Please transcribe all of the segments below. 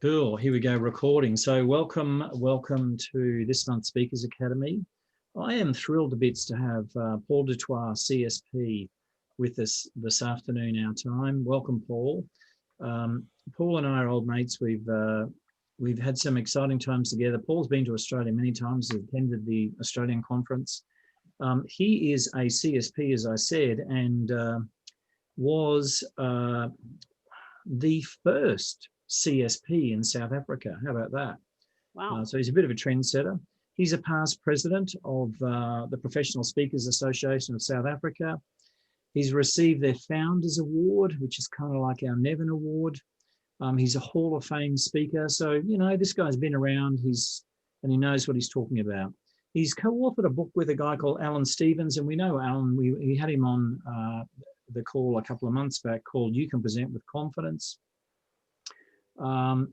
Cool. Here we go, recording. So welcome to this month's Speakers Academy. I am thrilled to bits to have Paul du Toit, CSP, with us this afternoon, our time. Welcome, Paul. Paul and I are old mates. We've had some exciting times together. Paul's been to Australia many times, attended the Australian conference. He is a CSP, as I said, and was the first CSP in South Africa. How about that? Wow. So he's a bit of a trendsetter. He's a past president of the Professional Speakers Association of South Africa. He's received their Founders Award, which is kind of like our Nevin Award. He's a Hall of Fame speaker. So, you know, this guy's been around, and he knows what he's talking about. He's co-authored a book with a guy called Alan Stevens, and we know Alan, we had him on the call a couple of months back, called You Can Present with Confidence. The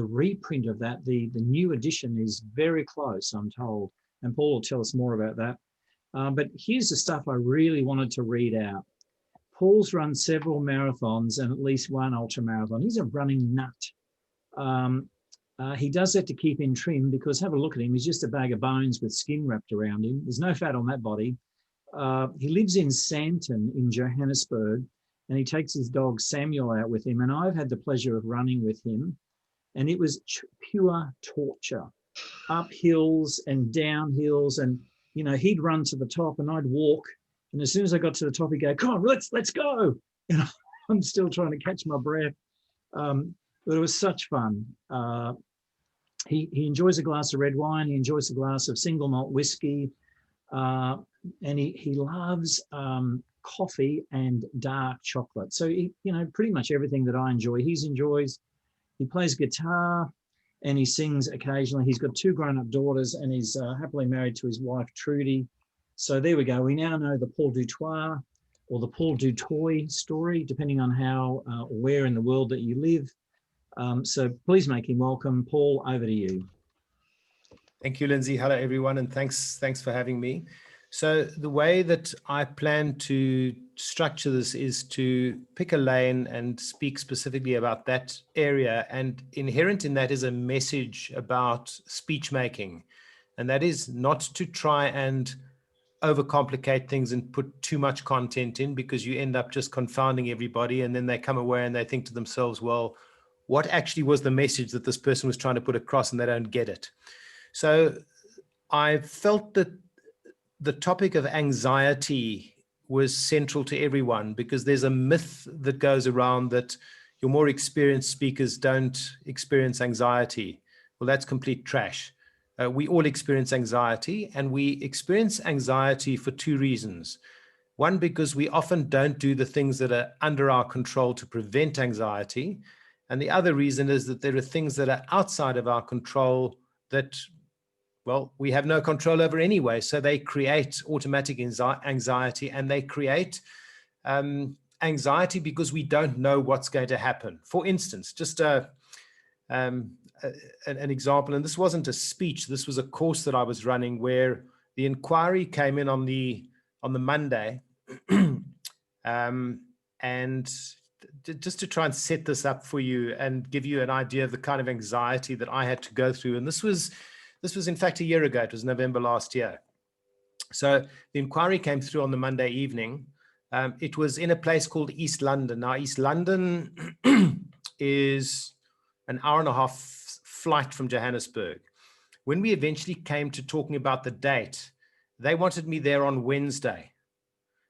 reprint of that, the new edition is very close, I'm told, and Paul will tell us more about that. But here's the stuff I really wanted to read out. Paul's run several marathons and at least one ultra marathon. He's a running nut. He does that to keep in trim, because have a look at him. He's just a bag of bones with skin wrapped around him. There's no fat on that body. He lives in Sandton in Johannesburg, and he takes his dog Samuel out with him. And I've had the pleasure of running with him, and it was pure torture, up hills and down hills. And, you know, he'd run to the top and I'd walk. And as soon as I got to the top, he'd go, "Come on, let's go." You know, I'm still trying to catch my breath. But it was such fun. He enjoys a glass of red wine. He enjoys a glass of single malt whiskey. And he loves coffee and dark chocolate. So, you know, pretty much everything that I enjoy, he enjoys. He plays guitar and he sings occasionally. He's got two grown-up daughters, and he's happily married to his wife, Trudy. So there we go. We now know the Paul du Toit or the Paul du Toit story, depending on how or where in the world that you live. So please make him welcome. Paul, over to you. Thank you, Lindsay. Hello, everyone, and thanks for having me. So the way that I plan to structure this is to pick a lane and speak specifically about that area. And inherent in that is a message about speech making. And that is not to try and overcomplicate things and put too much content in, because you end up just confounding everybody. And then they come away and they think to themselves, well, what actually was the message that this person was trying to put across, and they don't get it. So I felt that the topic of anxiety was central to everyone, because there's a myth that goes around that your more experienced speakers don't experience anxiety. Well, that's complete trash. We all experience anxiety, and we experience anxiety for two reasons. One, because we often don't do the things that are under our control to prevent anxiety. And the other reason is that there are things that are outside of our control that, well, we have no control over anyway. So they create automatic anxiety, and they create anxiety because we don't know what's going to happen. For instance, just an example, and this wasn't a speech, this was a course that I was running where the inquiry came in on the Monday. And just to try and set this up for you and give you an idea of the kind of anxiety that I had to go through. And this was in fact a year ago. It was November last year. So the inquiry came through on the Monday evening. It was in a place called East London. Now, East London is an hour and a half flight from Johannesburg. When we eventually came to talking about the date, they wanted me there on Wednesday,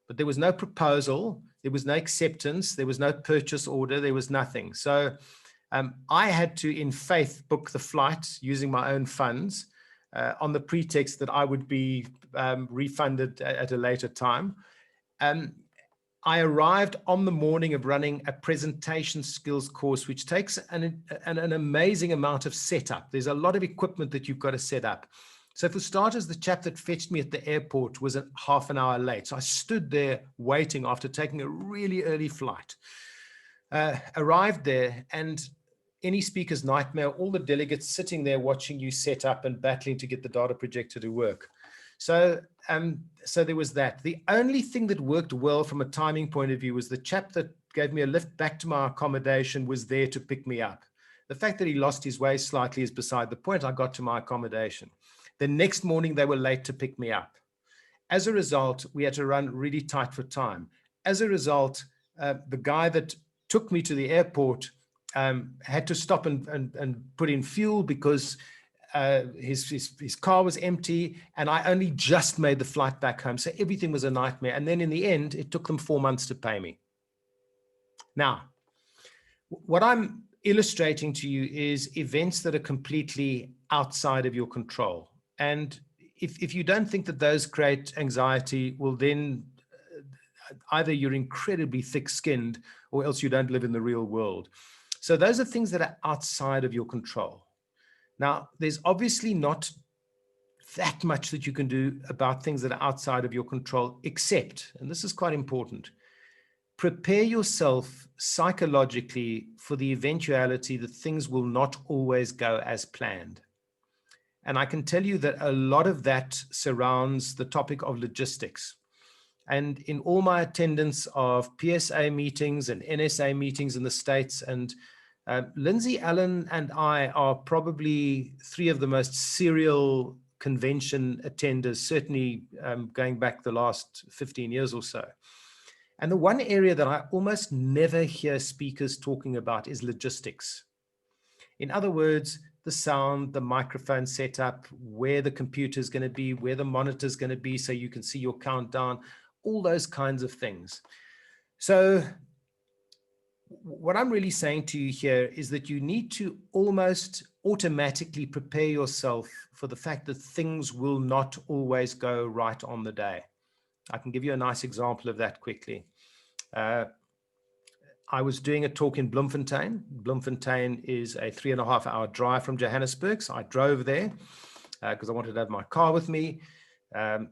but there was no proposal. There was no acceptance. There was no purchase order. There was nothing. So I had to, in faith, book the flight using my own funds on the pretext that I would be refunded at a later time. I arrived on the morning of running a presentation skills course, which takes an amazing amount of setup. There's a lot of equipment that you've got to set up. So for starters, the chap that fetched me at the airport was half an hour late. So I stood there waiting after taking a really early flight. Arrived there, and any speaker's nightmare, all the delegates sitting there watching you set up and battling to get the data projector to work. So so there was that. The only thing that worked well from a timing point of view was the chap that gave me a lift back to my accommodation was there to pick me up. The fact that he lost his way slightly is beside the point. I got to my accommodation. The next morning, they were late to pick me up. As a result, we had to run really tight for time. As a result, the guy that took me to the airport had to stop and put in fuel because his car was empty, and I only just made the flight back home. So everything was a nightmare. And then in the end, it took them 4 months to pay me. Now, what I'm illustrating to you is events that are completely outside of your control. And if you don't think that those create anxiety, well, then either you're incredibly thick-skinned or else you don't live in the real world. So those are things that are outside of your control. Now, there's obviously not that much that you can do about things that are outside of your control, except, and this is quite important, prepare yourself psychologically for the eventuality that things will not always go as planned. And I can tell you that a lot of that surrounds the topic of logistics. And in all my attendance of PSA meetings and NSA meetings in the States, and Lindsay, Allen, and I are probably three of the most serial convention attenders, certainly going back the last 15 years or so. And the one area that I almost never hear speakers talking about is logistics. In other words, the sound, the microphone setup, where the computer is going to be, where the monitor is going to be so you can see your countdown, all those kinds of things. So what I'm really saying to you here is that you need to almost automatically prepare yourself for the fact that things will not always go right on the day. I can give you a nice example of that quickly. I was doing a talk in Bloemfontein. Bloemfontein is a 3.5-hour drive from Johannesburg. So I drove there because I wanted to have my car with me,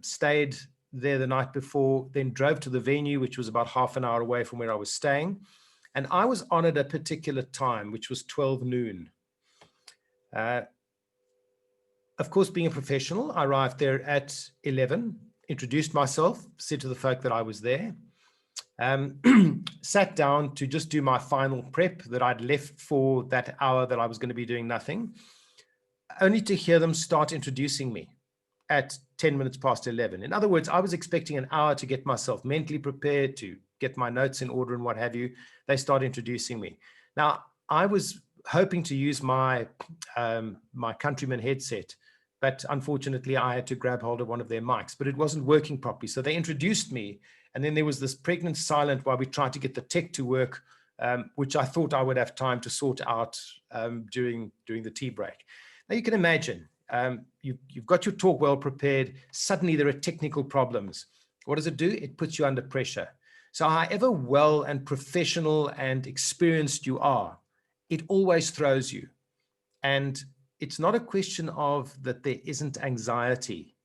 stayed there the night before, then drove to the venue, which was about half an hour away from where I was staying. And I was on at a particular time, which was 12 noon. Of course, being a professional, I arrived there at 11, introduced myself, said to the folk that I was there, sat down to just do my final prep that I'd left for that hour that I was going to be doing nothing, only to hear them start introducing me at 10 minutes past 11. In other words, I was expecting an hour to get myself mentally prepared, to get my notes in order and what have you. They start introducing me. Now, I was hoping to use my my Countryman headset, but unfortunately I had to grab hold of one of their mics, but it wasn't working properly. So they introduced me, and then there was this pregnant silence while we tried to get the tech to work, which I thought I would have time to sort out during the tea break. Now you can imagine, you've got your talk well prepared. Suddenly there are technical problems. What does it do? It puts you under pressure. So however well and professional and experienced you are, it always throws you. And it's not a question of that there isn't anxiety.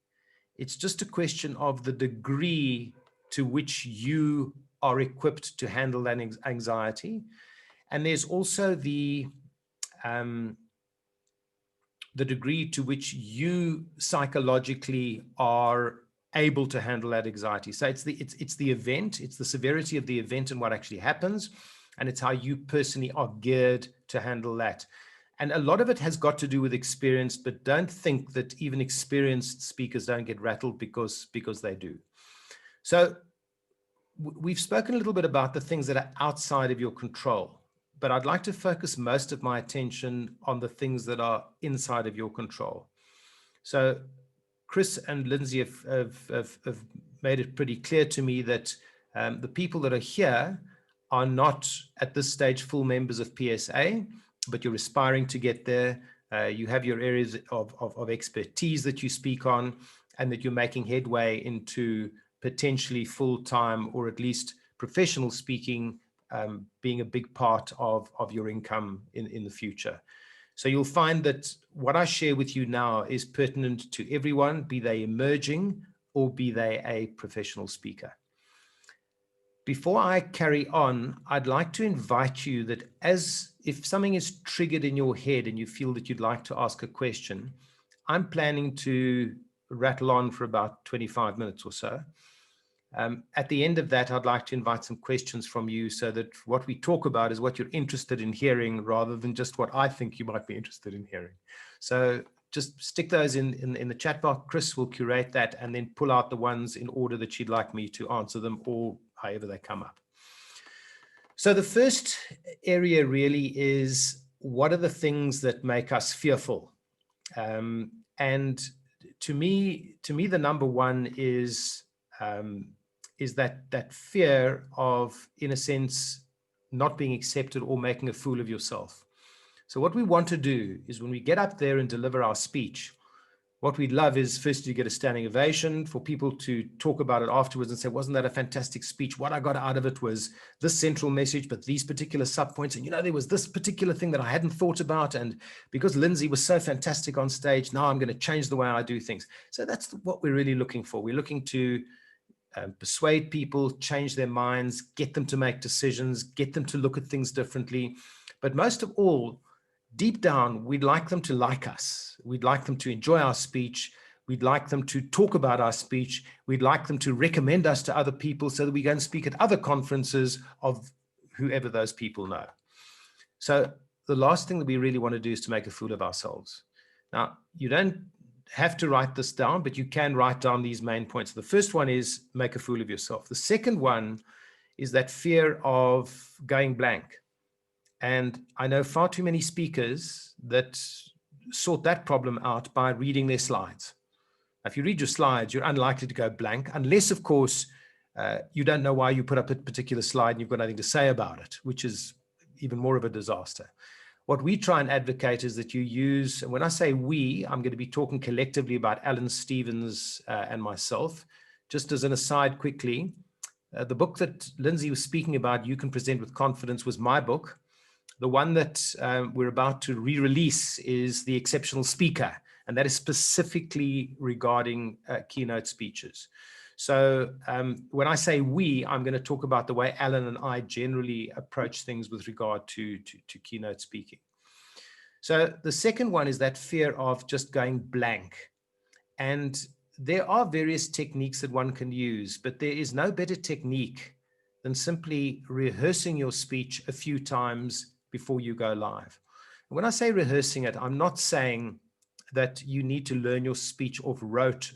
It's just a question of the degree to which you are equipped to handle that anxiety. And there's also the degree to which you psychologically are able to handle that anxiety. So it's the event, it's the severity of the event and what actually happens, and it's how you personally are geared to handle that. And a lot of it has got to do with experience, but don't think that even experienced speakers don't get rattled because they do. So we've spoken a little bit about the things that are outside of your control, but I'd like to focus most of my attention on the things that are inside of your control. So Chris and Lindsay have made it pretty clear to me that the people that are here are not at this stage full members of PSA, but you're aspiring to get there. You have your areas of expertise that you speak on, and that you're making headway into potentially full-time or at least professional speaking being a big part of your income in the future. So you'll find that what I share with you now is pertinent to everyone, be they emerging or be they a professional speaker. Before I carry on, I'd like to invite you that if something is triggered in your head and you feel that you'd like to ask a question, I'm planning to rattle on for about 25 minutes or so. At the end of that, I'd like to invite some questions from you so that what we talk about is what you're interested in hearing rather than just what I think you might be interested in hearing. So just stick those in the chat box. Chris will curate that and then pull out the ones in order that you'd like me to answer them or however they come up. So the first area really is, what are the things that make us fearful? And to me, the number one is that fear of, in a sense, not being accepted or making a fool of yourself. So what we want to do is, when we get up there and deliver our speech, what we'd love is first to get a standing ovation, for people to talk about it afterwards and say, wasn't that a fantastic speech? What I got out of it was this central message, but these particular subpoints. And, there was this particular thing that I hadn't thought about. And because Lindsay was so fantastic on stage, now I'm going to change the way I do things. So that's what we're really looking for. We're looking to persuade people, change their minds, get them to make decisions, get them to look at things differently. But most of all, deep down, we'd like them to like us. We'd like them to enjoy our speech. We'd like them to talk about our speech. We'd like them to recommend us to other people so that we go and speak at other conferences of whoever those people know. So the last thing that we really want to do is to make a fool of ourselves. Now, you don't have to write this down, but you can write down these main points. The first one is make a fool of yourself. The second one is that fear of going blank. And I know far too many speakers that sort that problem out by reading their slides. If you read your slides, you're unlikely to go blank, unless, of course, you don't know why you put up a particular slide and you've got nothing to say about it, which is even more of a disaster. What we try and advocate is that you use, and when I say we, I'm going to be talking collectively about Alan Stevens and myself. Just as an aside quickly, the book that Lindsay was speaking about, You Can Present with Confidence, was my book. The one that we're about to re-release is The Exceptional Speaker, and that is specifically regarding keynote speeches. So when I say we, I'm going to talk about the way Alan and I generally approach things with regard to keynote speaking. So the second one is that fear of just going blank. And there are various techniques that one can use, but there is no better technique than simply rehearsing your speech a few times before you go live. When I say rehearsing it, I'm not saying that you need to learn your speech off rote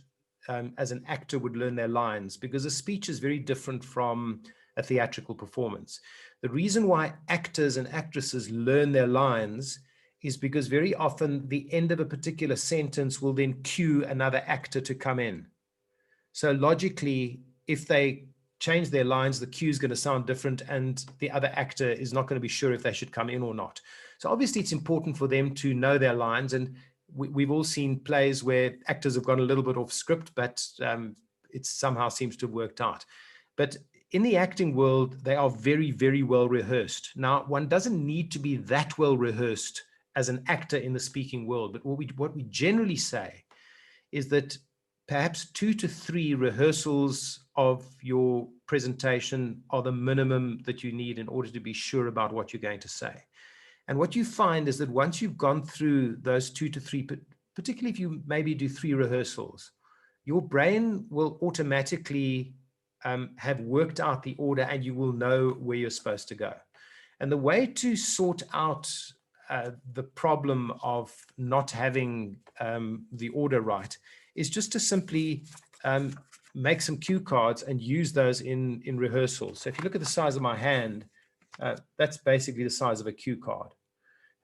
as an actor would learn their lines, because a speech is very different from a theatrical performance. The reason why actors and actresses learn their lines is because very often the end of a particular sentence will then cue another actor to come in. So logically, if they change their lines, the cue is going to sound different and the other actor is not going to be sure if they should come in or not. So obviously it's important for them to know their lines, and we've all seen plays where actors have gone a little bit off script, but it somehow seems to have worked out. But in the acting world, they are very, very well rehearsed. Now, one doesn't need to be that well rehearsed as an actor in the speaking world, but what we generally say is that perhaps 2 to 3 rehearsals of your presentation are the minimum that you need in order to be sure about what you're going to say. And what you find is that once you've gone through those 2 to 3, particularly if you maybe do 3 rehearsals, your brain will automatically have worked out the order and you will know where you're supposed to go. And the way to sort out the problem of not having the order right is just to simply make some cue cards and use those in rehearsals. So if you look at the size of my hand, that's basically the size of a cue card.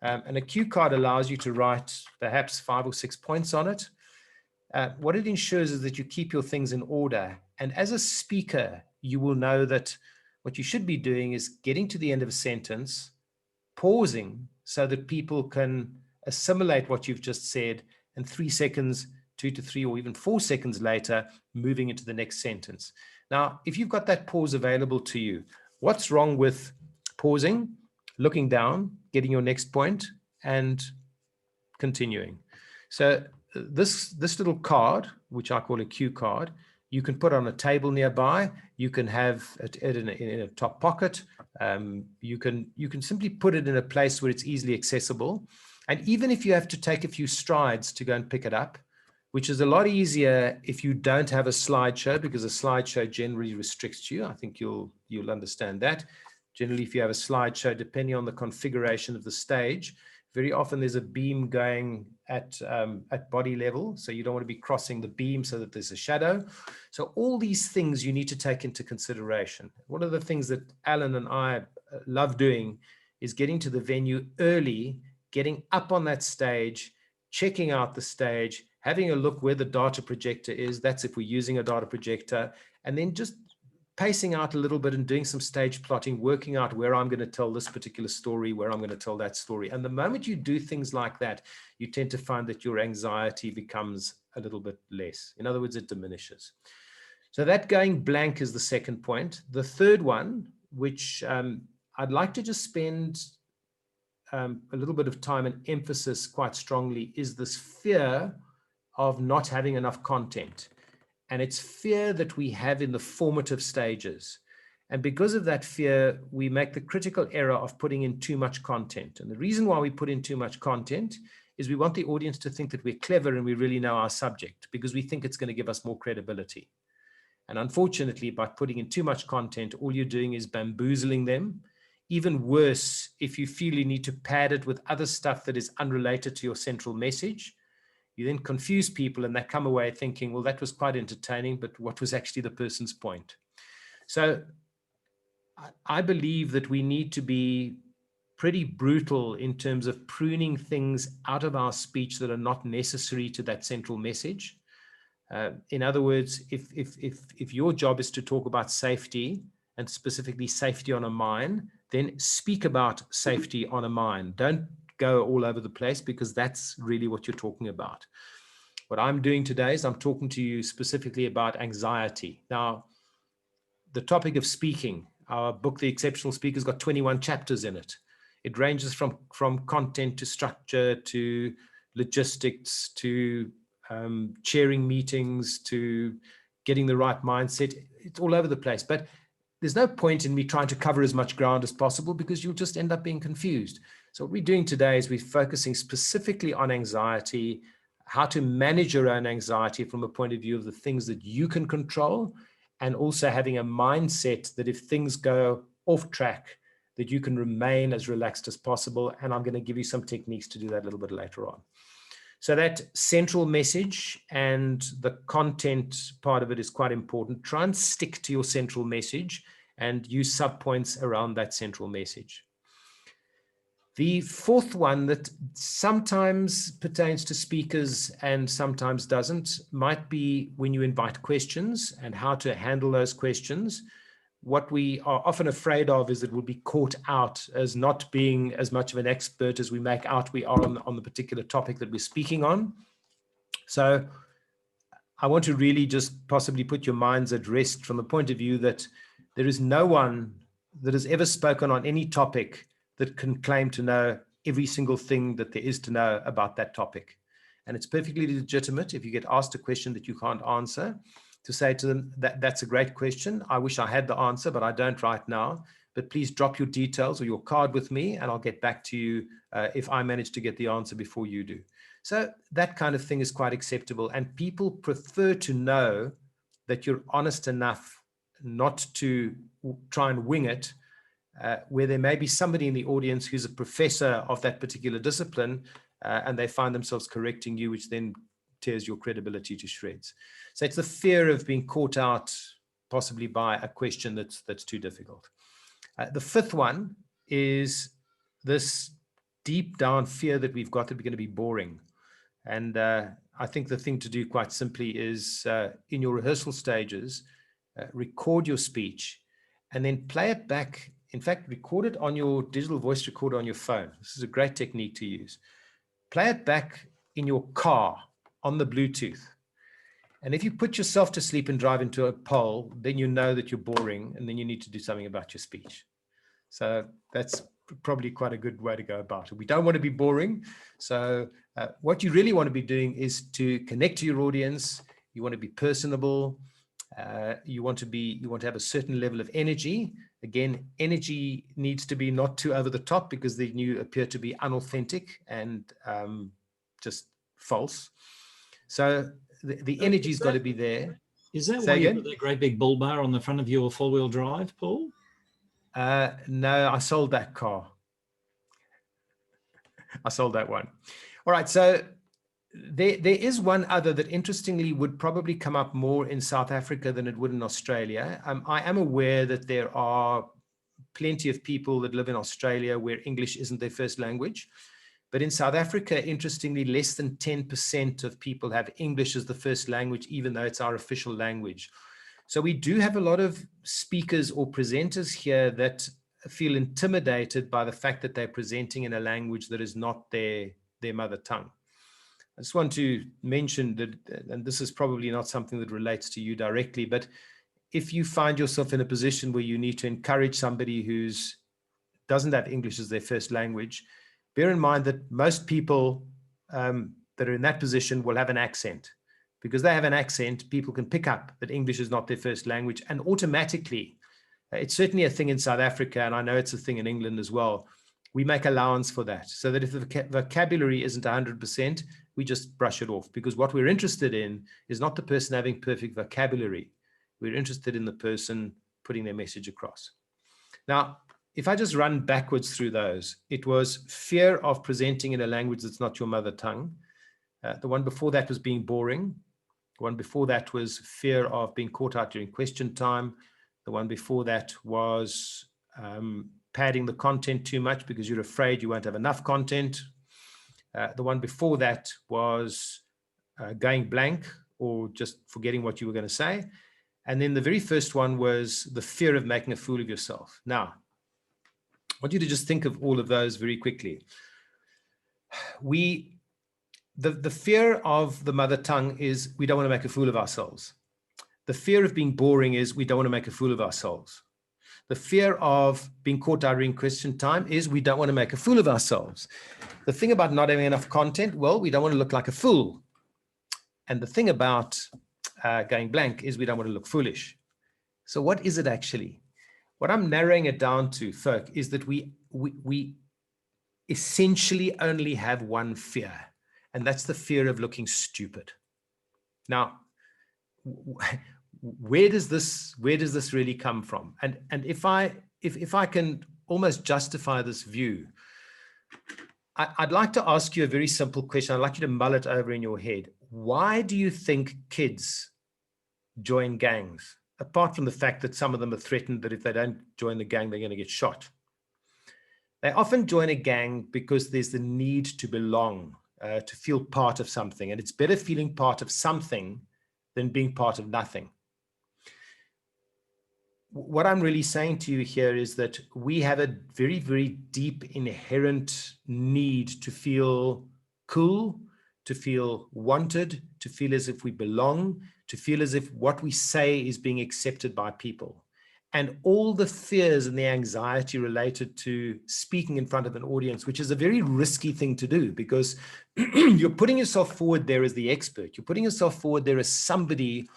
And a cue card allows you to write perhaps 5 or 6 points on it. What it ensures is that you keep your things in order. And as a speaker, you will know that what you should be doing is getting to the end of a sentence, pausing so that people can assimilate what you've just said, and 3 seconds, 2 to 3, or even 4 seconds later, moving into the next sentence. Now, if you've got that pause available to you, what's wrong with pausing, looking down, getting your next point, and continuing? So this little card, which I call a cue card, you can put on a table nearby. You can have it in a top pocket. You can simply put it in a place where it's easily accessible. And even if you have to take a few strides to go and pick it up, which is a lot easier if you don't have a slideshow, because a slideshow generally restricts you. I think you'll understand that. Generally, if you have a slideshow, depending on the configuration of the stage, very often there's a beam going at body level. So you don't want to be crossing the beam so that there's a shadow. So all these things you need to take into consideration. One of the things that Alan and I love doing is getting to the venue early, getting up on that stage, checking out the stage, having a look where the data projector is. That's if we're using a data projector, and then just pacing out a little bit and doing some stage plotting, working out where I'm going to tell this particular story, where I'm going to tell that story. And the moment you do things like that, you tend to find that your anxiety becomes a little bit less. In other words, it diminishes. So that going blank is the second point. The third one, which I'd like to just spend a little bit of time and emphasis quite strongly, is this fear of not having enough content. And it's fear that we have in the formative stages. And because of that fear, we make the critical error of putting in too much content. And the reason why we put in too much content is we want the audience to think that we're clever and we really know our subject, because we think it's going to give us more credibility. And unfortunately, by putting in too much content, all you're doing is bamboozling them. Even worse, if you feel you need to pad it with other stuff that is unrelated to your central message, you then confuse people and they come away thinking, well, that was quite entertaining, but what was actually the person's point? So I believe that we need to be pretty brutal in terms of pruning things out of our speech that are not necessary to that central message. In other words, if your job is to talk about safety, and specifically safety on a mine, then speak about safety on a mine. Don't go all over the place, because that's really what you're talking about. What I'm doing today is I'm talking to you specifically about anxiety. Now, the topic of speaking, our book, The Exceptional Speaker, has got 21 chapters in it. It ranges from content to structure to logistics to chairing meetings to getting the right mindset. It's all over the place. But there's no point in me trying to cover as much ground as possible, because you'll just end up being confused. So what we're doing today is we're focusing specifically on anxiety, how to manage your own anxiety from a point of view of the things that you can control, and also having a mindset that if things go off track, that you can remain as relaxed as possible. And I'm going to give you some techniques to do that a little bit later on. So that central message and the content part of it is quite important. Try and stick to your central message and use subpoints around that central message. The fourth one that sometimes pertains to speakers and sometimes doesn't might be when you invite questions and how to handle those questions. What we are often afraid of is that we'll be caught out as not being as much of an expert as we make out we are on the particular topic that we're speaking on. So I want to really just possibly put your minds at rest from the point of view that there is no one that has ever spoken on any topic that can claim to know every single thing that there is to know about that topic. And it's perfectly legitimate if you get asked a question that you can't answer, to say to them, that's a great question. I wish I had the answer, but I don't right now. But please drop your details or your card with me, and I'll get back to you if I manage to get the answer before you do. So that kind of thing is quite acceptable. And people prefer to know that you're honest enough not to try and wing it, where there may be somebody in the audience who's a professor of that particular discipline, and they find themselves correcting you, which then tears your credibility to shreds. So it's the fear of being caught out possibly by a question that's too difficult. The fifth one is this deep down fear that we've got that we're going to be boring. And I think the thing to do quite simply is in your rehearsal stages, record your speech and then play it back. In fact, record it on your digital voice recorder on your phone. This is a great technique to use. Play it back in your car on the Bluetooth. And if you put yourself to sleep and drive into a pole, then you know that you're boring and then you need to do something about your speech. So that's probably quite a good way to go about it. We don't want to be boring. So what you really want to be doing is to connect to your audience. You want to be personable. You want to have a certain level of energy. Again, energy needs to be not too over the top, because then you appear to be unauthentic and just false. So the energy's got to be there. Is that Say why you again? put that great big bull bar on the front of your four-wheel drive, Paul? No, I sold that car. I sold that one. All right, so there is one other that interestingly would probably come up more in South Africa than it would in Australia. I am aware that there are plenty of people that live in Australia where English isn't their first language. But in South Africa, interestingly, less than 10% of people have English as the first language, even though it's our official language. So we do have a lot of speakers or presenters here that feel intimidated by the fact that they're presenting in a language that is not their mother tongue. I just want to mention that, and this is probably not something that relates to you directly, but if you find yourself in a position where you need to encourage somebody who doesn't have English as their first language, bear in mind that most people that are in that position will have an accent. Because they have an accent, people can pick up that English is not their first language, and automatically, it's certainly a thing in South Africa, and I know it's a thing in England as well, we make allowance for that, so that if the vocabulary isn't 100%, we just brush it off, because what we're interested in is not the person having perfect vocabulary. We're interested in the person putting their message across. Now, if I just run backwards through those, it was fear of presenting in a language that's not your mother tongue. The one before that was being boring. The one before that was fear of being caught out during question time. The one before that was padding the content too much because you're afraid you won't have enough content. The one before that was going blank or just forgetting what you were going to say. And then the very first one was the fear of making a fool of yourself. Now, I want you to just think of all of those very quickly. The fear of the mother tongue is we don't want to make a fool of ourselves. The fear of being boring is we don't want to make a fool of ourselves. The fear of being caught out during question time is we don't want to make a fool of ourselves. The thing about not having enough content, well, we don't want to look like a fool. And the thing about going blank is we don't want to look foolish. So what is it actually? What I'm narrowing it down to, folk, is that we essentially only have one fear, and that's the fear of looking stupid. Now, where does this really come from? And if I can almost justify this view, I'd like to ask you a very simple question. I'd like you to mull it over in your head. Why do you think kids join gangs? Apart from the fact that some of them are threatened that if they don't join the gang, they're going to get shot. They often join a gang because there's the need to belong, to feel part of something. And it's better feeling part of something than being part of nothing. What I'm really saying to you here is that we have a very, very deep inherent need to feel cool, to feel wanted, to feel as if we belong, to feel as if what we say is being accepted by people. And all the fears and the anxiety related to speaking in front of an audience, which is a very risky thing to do because you're putting yourself forward there as the expert. You're putting yourself forward there as somebody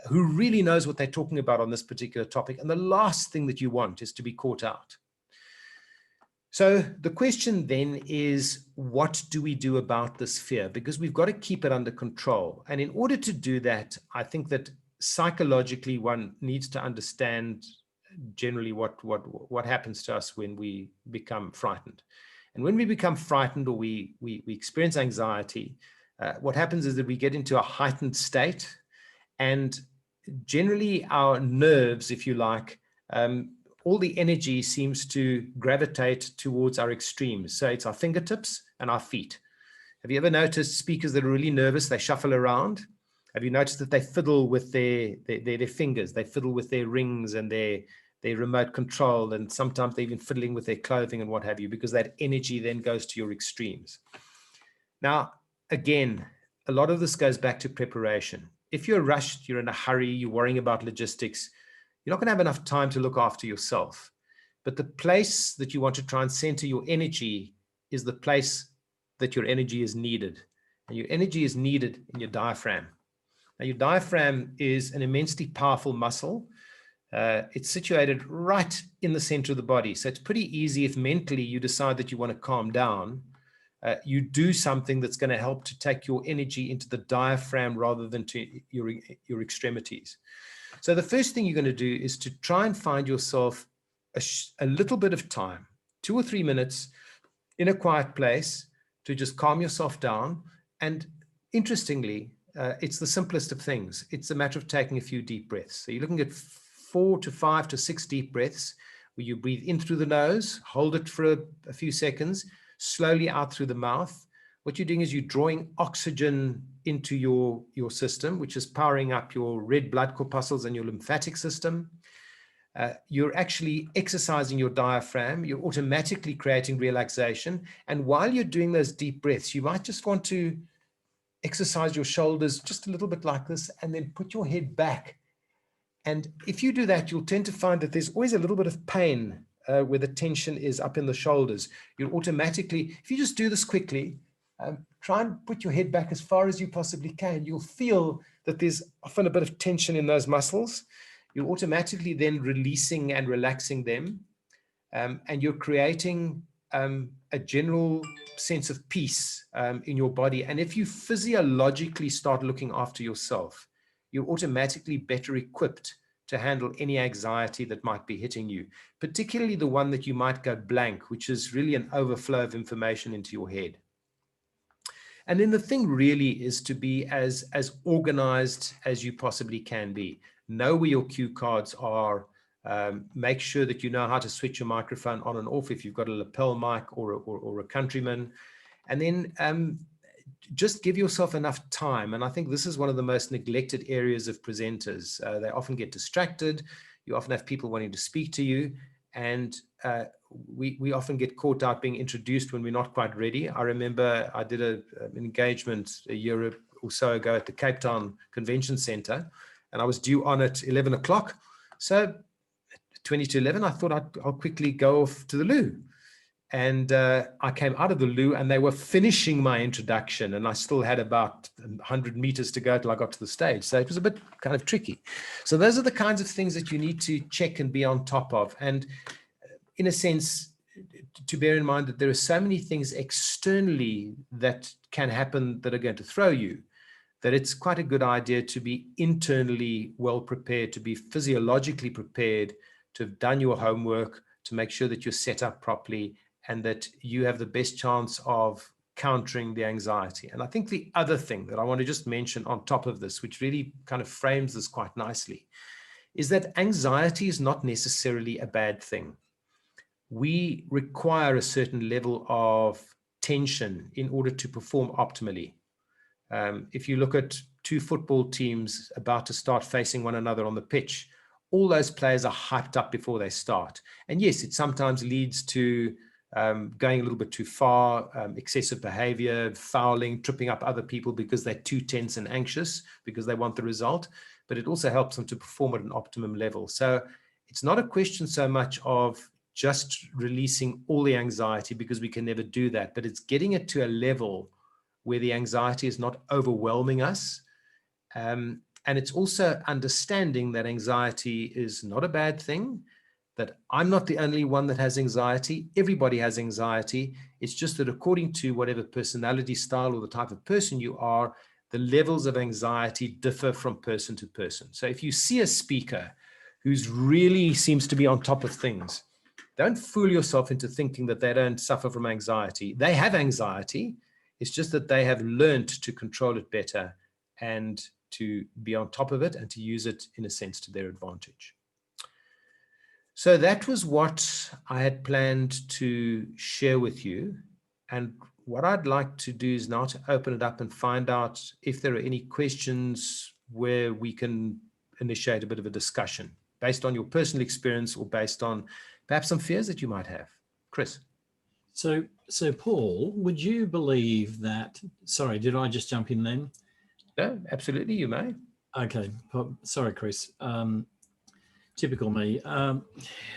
who really knows what they're talking about on this particular topic. And the last thing that you want is to be caught out. So the question then is, what do we do about this fear? Because we've got to keep it under control. And in order to do that, I think that psychologically one needs to understand generally what happens to us when we become frightened. And when we become frightened or we experience anxiety, what happens is that we get into a heightened state, and generally our nerves, if you like, all the energy seems to gravitate towards our extremes. So it's our fingertips and our feet. Have you ever noticed speakers that are really nervous, they shuffle around? Have you noticed that they fiddle with their fingers? They fiddle with their rings and their remote control, and sometimes they're even fiddling with their clothing and what have you, because that energy then goes to your extremes. Now, again, a lot of this goes back to preparation. If you're rushed, you're in a hurry, you're worrying about logistics, you're not going to have enough time to look after yourself. But the place that you want to try and center your energy is the place that your energy is needed. And your energy is needed in your diaphragm. Now, your diaphragm is an immensely powerful muscle. It's situated right in the center of the body. So it's pretty easy if mentally you decide that you want to calm down. you do something that's going to help to take your energy into the diaphragm rather than to your extremities. So the first thing you're going to do is to try and find yourself a little bit of time, 2 or 3 minutes in a quiet place to just calm yourself down. And interestingly, it's the simplest of things. It's a matter of taking a few deep breaths. So you're looking at 4 to 5 to 6 deep breaths where you breathe in through the nose, hold it for a few seconds, slowly out through the mouth. What you're doing is you're drawing oxygen into your system, which is powering up your red blood corpuscles and your lymphatic system. You're actually exercising your diaphragm. You're automatically creating relaxation. And while you're doing those deep breaths, you might just want to exercise your shoulders just a little bit like this, and then put your head back. And if you do that, you'll tend to find that there's always a little bit of pain where the tension is up in the shoulders. You'll automatically, if you just do this quickly, try and put your head back as far as you possibly can. You'll feel that there's often a bit of tension in those muscles. You're automatically then releasing and relaxing them. And you're creating a general sense of peace in your body. And if you physiologically start looking after yourself, you're automatically better equipped to handle any anxiety that might be hitting you, particularly the one that you might go blank, which is really an overflow of information into your head. And then the thing really is to be as organized as you possibly can be. Know where your cue cards are. Make sure that you know how to switch your microphone on and off if you've got a lapel mic or a Countryman. And then just give yourself enough time. And I think this is one of the most neglected areas of presenters. They often get distracted. You often have people wanting to speak to you. And we often get caught out being introduced when we're not quite ready. I remember I did an engagement a year or so ago at the Cape Town Convention Center, and I was due on at 11 o'clock. So 20 to 11, I thought I'll quickly go off to the loo. And I came out of the loo and they were finishing my introduction, and I still had about 100 meters to go till I got to the stage. So it was a bit kind of tricky. So those are the kinds of things that you need to check and be on top of. And in a sense, to bear in mind that there are so many things externally that can happen that are going to throw you, that it's quite a good idea to be internally well prepared, to be physiologically prepared, to have done your homework, to make sure that you're set up properly, and that you have the best chance of countering the anxiety. And I think the other thing that I want to just mention on top of this, which really kind of frames this quite nicely, is that anxiety is not necessarily a bad thing. We require a certain level of tension in order to perform optimally. If you look at 2 football teams about to start facing one another on the pitch, all those players are hyped up before they start. And yes, it sometimes leads to going a little bit too far, excessive behavior, fouling, tripping up other people because they're too tense and anxious because they want the result. But it also helps them to perform at an optimum level. So it's not a question so much of just releasing all the anxiety, because we can never do that, but it's getting it to a level where the anxiety is not overwhelming us. And it's also understanding that anxiety is not a bad thing, that I'm not the only one that has anxiety. Everybody has anxiety. It's just that according to whatever personality style or the type of person you are, the levels of anxiety differ from person to person. So if you see a speaker who's really seems to be on top of things, don't fool yourself into thinking that they don't suffer from anxiety. They have anxiety. It's just that they have learned to control it better and to be on top of it and to use it in a sense to their advantage. So that was what I had planned to share with you. And what I'd like to do is now to open it up and find out if there are any questions where we can initiate a bit of a discussion based on your personal experience or based on perhaps some fears that you might have. Chris. So Paul, would you believe that, sorry, did I just jump in then? No, absolutely, you may. Okay, sorry, Chris. Typical me.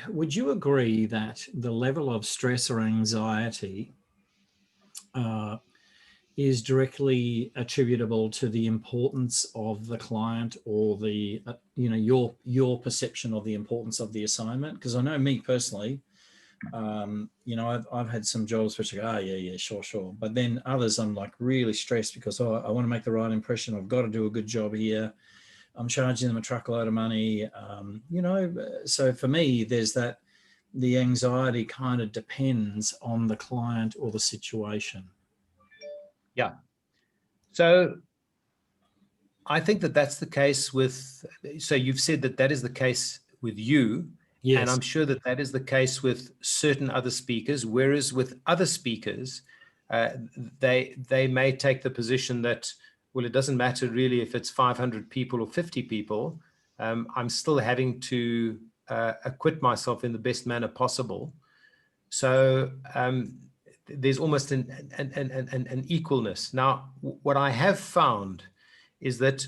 Would you agree that the level of stress or anxiety is directly attributable to the importance of the client or the, your perception of the importance of the assignment? Because I know me personally, You know, I've had some jobs which I go, oh, yeah, sure. But then others I'm like really stressed because, oh, I want to make the right impression. I've got to do a good job here. I'm charging them a truckload of money. You know, so for me, there's that, the anxiety kind of depends on the client or the situation. Yeah. So I think that that's the case with, so you've said that that is the case with you. Yes. And I'm sure that that is the case with certain other speakers, whereas with other speakers, they may take the position that, well, it doesn't matter really if it's 500 people or 50 people. I'm still having to acquit myself in the best manner possible. So there's almost an equalness. Now, what I have found is that,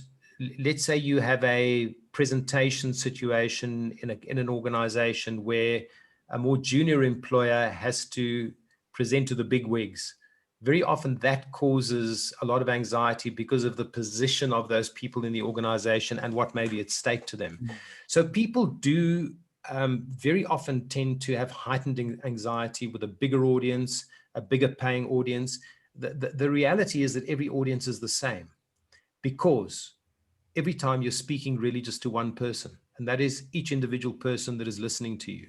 let's say you have a presentation situation in an organization where a more junior employer has to present to the big wigs. Very often that causes a lot of anxiety because of the position of those people in the organization and what may be at stake to them. So people do very often tend to have heightened anxiety with a bigger audience, a bigger paying audience. The reality is that every audience is the same, because every time you're speaking really just to one person, and that is each individual person that is listening to you.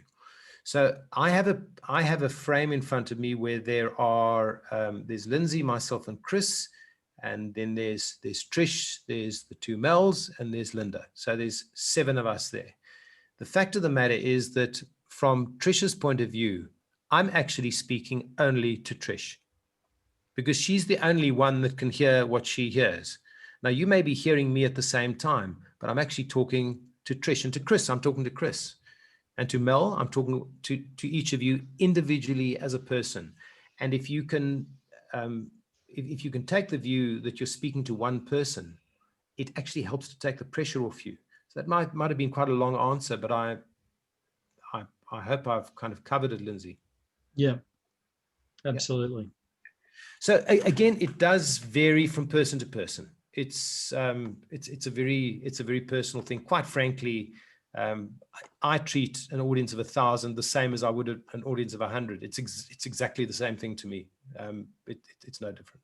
So I have a frame in front of me where there's Lindsay, myself, and Chris, and then there's Trish, there's the two Mels, and there's Linda. So there's 7 of us there. The fact of the matter is that from Trish's point of view, I'm actually speaking only to Trish, because she's the only one that can hear what she hears. Now, you may be hearing me at the same time, but I'm actually talking to Trish, and to Chris, I'm talking to Chris. And to Mel, I'm talking to each of you individually as a person. And if you can, if you can take the view that you're speaking to one person, it actually helps to take the pressure off you. So that might have been quite a long answer, but I hope I've kind of covered it, Lindsay. Yeah, absolutely. Yeah. So again, it does vary from person to person. It's a very personal thing. Quite frankly, I treat an audience of 1,000 the same as I would an audience of 100. It's exactly the same thing to me. It's no different.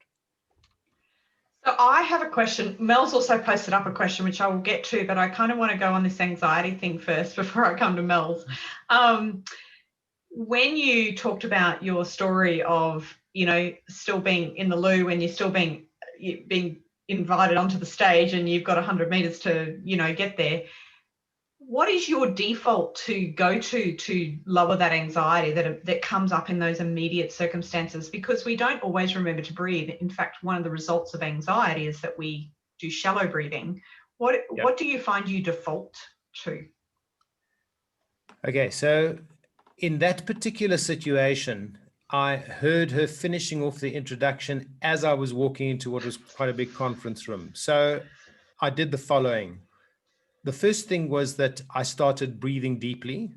So I have a question. Mel's also posted up a question, which I will get to, but I kind of want to go on this anxiety thing first before I come to Mel's. When you talked about your story of, you know, still being in the loo when you're still being invited onto the stage and you've got 100 meters to, you know, get there, what is your default to go to lower that anxiety that comes up in those immediate circumstances? Because we don't always remember to breathe. In fact, one of the results of anxiety is that we do shallow breathing. What do you find you default to? Okay, so in that particular situation, I heard her finishing off the introduction as I was walking into what was quite a big conference room. So I did the following. The first thing was that I started breathing deeply.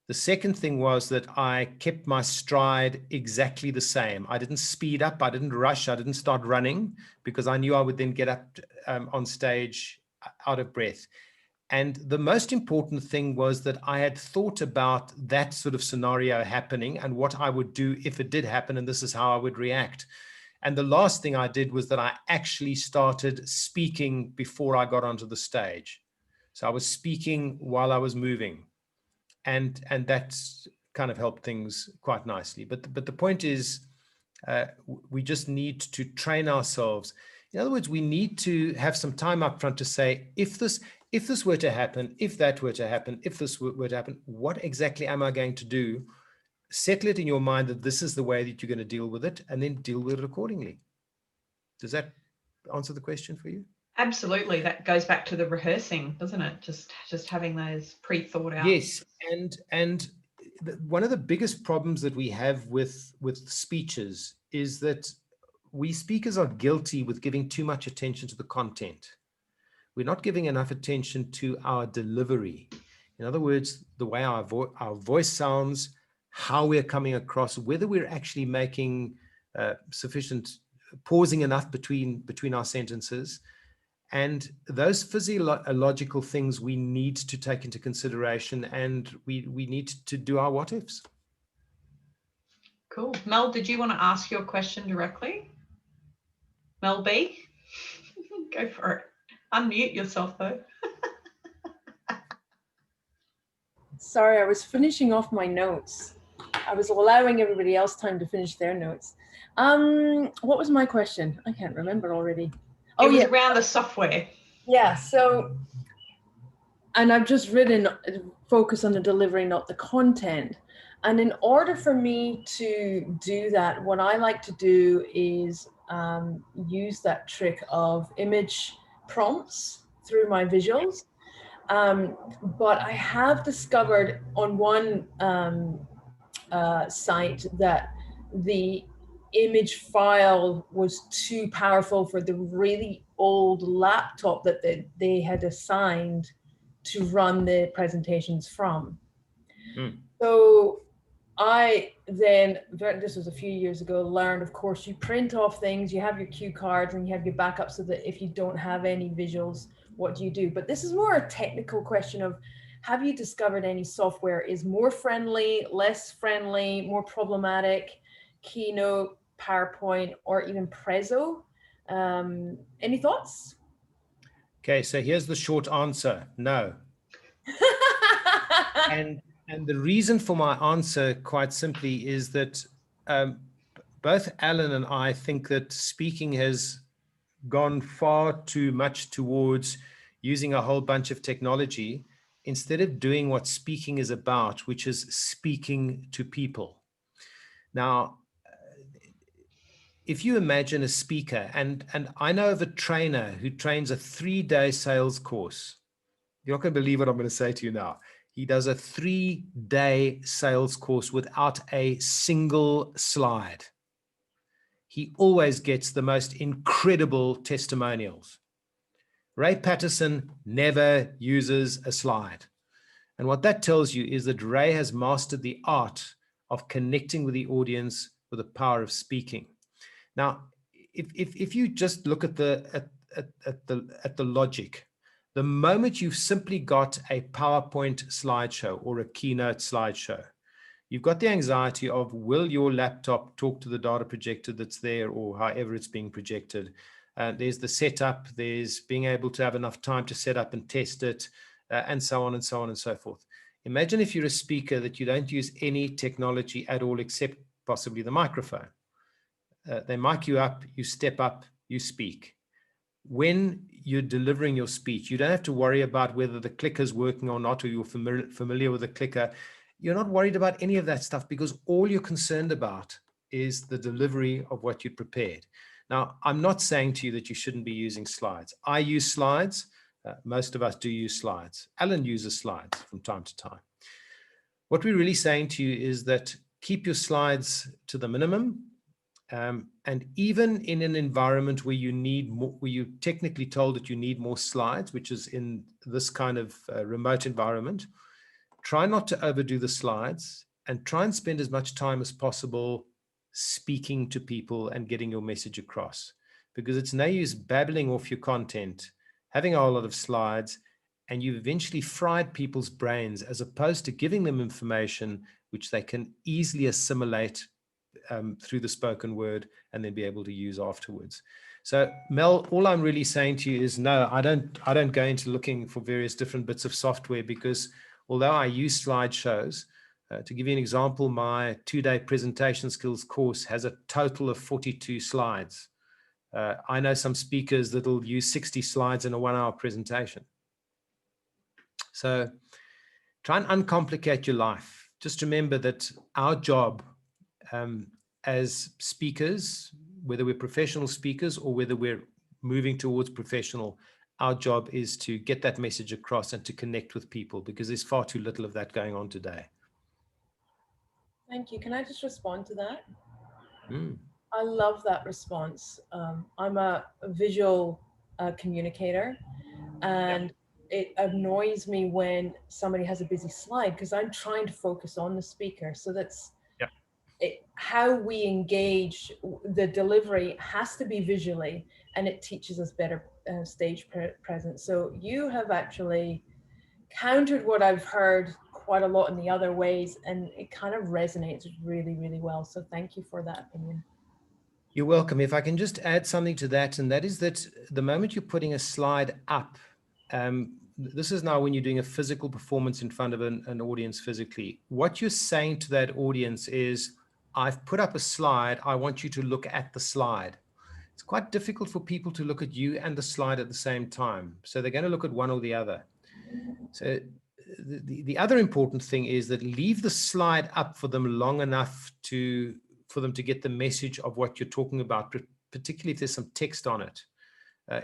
The second thing was that I kept my stride exactly the same. I didn't speed up. I didn't rush. I didn't start running, because I knew I would then get up on stage out of breath. And the most important thing was that I had thought about that sort of scenario happening and what I would do if it did happen, and this is how I would react. And the last thing I did was that I actually started speaking before I got onto the stage. So I was speaking while I was moving, and that's kind of helped things quite nicely. But the point is, we just need to train ourselves. In other words, we need to have some time up front to say, if this were to happen, if that were to happen, if this were to happen, what exactly am I going to do? Settle it in your mind that this is the way that you're going to deal with it, and then deal with it accordingly. Does that answer the question for you? Absolutely. That goes back to the rehearsing, doesn't it? Just having those pre-thought out. Yes. And one of the biggest problems that we have with speeches is that we speakers are guilty with giving too much attention to the content. We're not giving enough attention to our delivery. In other words, the way our voice sounds, how we're coming across, whether we're actually making sufficient, pausing enough between our sentences. And those physiological things we need to take into consideration, and we need to do our what ifs. Cool. Mel, did you want to ask your question directly? Mel B? Go for it. Unmute yourself though. Sorry, I was finishing off my notes. I was allowing everybody else time to finish their notes. What was my question? I can't remember already. Oh, it was around the software. Yeah, so, and I've just written focus on the delivery, not the content. And in order for me to do that, what I like to do is use that trick of image prompts through my visuals. But I have discovered on one site that the image file was too powerful for the really old laptop that they had assigned to run the presentations from. So I then, this was a few years ago, learned, of course, you print off things, you have your cue cards and you have your backup so that if you don't have any visuals, what do you do? But this is more a technical question of, have you discovered any software is more friendly, less friendly, more problematic, Keynote, PowerPoint, or even Prezzo? Any thoughts? Okay, so here's the short answer, no. And the reason for my answer, quite simply, is that both Alan and I think that speaking has gone far too much towards using a whole bunch of technology instead of doing what speaking is about, which is speaking to people. Now, if you imagine a speaker, and I know of a trainer who trains a 3-day sales course. You're not going to believe what I'm going to say to you now. He does a 3-day sales course without a single slide. He always gets the most incredible testimonials. Ray Patterson never uses a slide. And what that tells you is that Ray has mastered the art of connecting with the audience with the power of speaking. Now, if you just look at the logic, the moment you've simply got a PowerPoint slideshow or a Keynote slideshow, you've got the anxiety of, will your laptop talk to the data projector that's there or however it's being projected? There's the setup, there's being able to have enough time to set up and test it, and so on and so on and so forth. Imagine if you're a speaker that you don't use any technology at all except possibly the microphone. They mic you up, you step up, you speak. When you're delivering your speech, you don't have to worry about whether the clicker's working or not, or you're familiar with the clicker. You're not worried about any of that stuff because all you're concerned about is the delivery of what you prepared. Now, I'm not saying to you that you shouldn't be using slides. I use slides. Most of us do use slides. Alan uses slides from time to time. What we're really saying to you is that keep your slides to the minimum. And even in an environment where you need more, where you're technically told that you need more slides, which is in this kind of remote environment, try not to overdo the slides and try and spend as much time as possible speaking to people and getting your message across. Because it's no use babbling off your content, having a whole lot of slides, and you've eventually fried people's brains as opposed to giving them information which they can easily assimilate through the spoken word and then be able to use afterwards. So Mel, all I'm really saying to you is no, I don't go into looking for various different bits of software, because although I use slideshows, to give you an example, my 2-day presentation skills course has a total of 42 slides. I know some speakers that'll use 60 slides in a 1-hour presentation. So try and uncomplicate your life. Just remember that our job as speakers, whether we're professional speakers or whether we're moving towards professional, our job is to get that message across and to connect with people, because there's far too little of that going on today. Thank you. Can I just respond to that? I love that response. I'm a visual communicator, and it annoys me when somebody has a busy slide because I'm trying to focus on the speaker. So that's how we engage. The delivery has to be visually, and it teaches us better stage presence. So you have actually countered what I've heard quite a lot in the other ways, and it kind of resonates really, really well. So thank you for that opinion. You're welcome. If I can just add something to that, and that is that the moment you're putting a slide up, this is now when you're doing a physical performance in front of an audience physically. What you're saying to that audience is, I've put up a slide. I want you to look at the slide. It's quite difficult for people to look at you and the slide at the same time. So they're going to look at one or the other. So the other important thing is that leave the slide up for them long enough for them to get the message of what you're talking about, particularly if there's some text on it.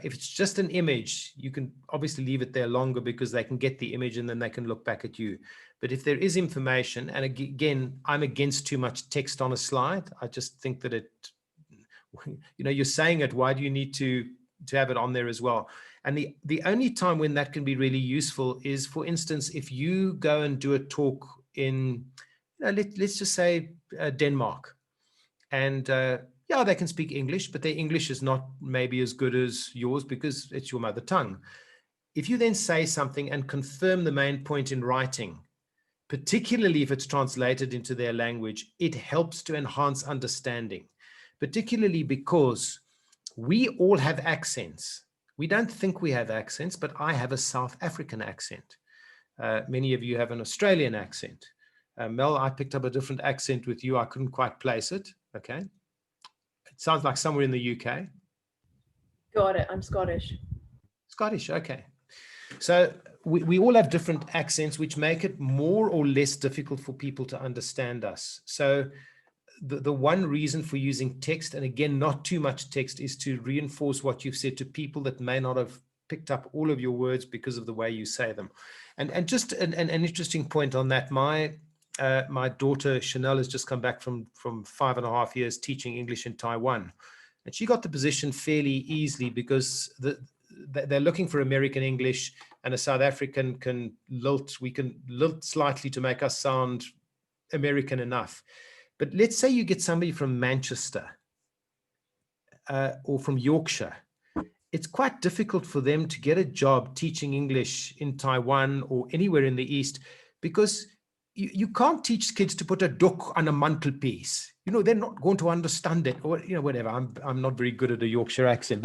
If it's just an image, you can obviously leave it there longer because they can get the image and then they can look back at you. But if there is information, and again, I'm against too much text on a slide. I just think that you're saying it, why do you need to have it on there as well? And the only time when that can be really useful is, for instance, if you go and do a talk in, let's just say Denmark, and yeah, they can speak English, but their English is not maybe as good as yours because it's your mother tongue. If you then say something and confirm the main point in writing, particularly if it's translated into their language, it helps to enhance understanding, particularly because we all have accents. We don't think we have accents, but I have a South African accent. Many of you have an Australian accent. Mel, I picked up a different accent with you. I couldn't quite place it. Okay. It sounds like somewhere in the UK. Got it. I'm Scottish. Scottish. Okay. So we all have different accents, which make it more or less difficult for people to understand us. So the one reason for using text, and again, not too much text, is to reinforce what you've said to people that may not have picked up all of your words because of the way you say them. And just an interesting point on that, my daughter Chanel has just come back from 5.5 years teaching English in Taiwan, and she got the position fairly easily because they're looking for American English, and a South African can lilt. We can lilt slightly to make us sound American enough. But let's say you get somebody from Manchester or from Yorkshire. It's quite difficult for them to get a job teaching English in Taiwan or anywhere in the East, because you can't teach kids to put a duck on a mantelpiece. They're not going to understand it, or whatever. I'm not very good at a Yorkshire accent,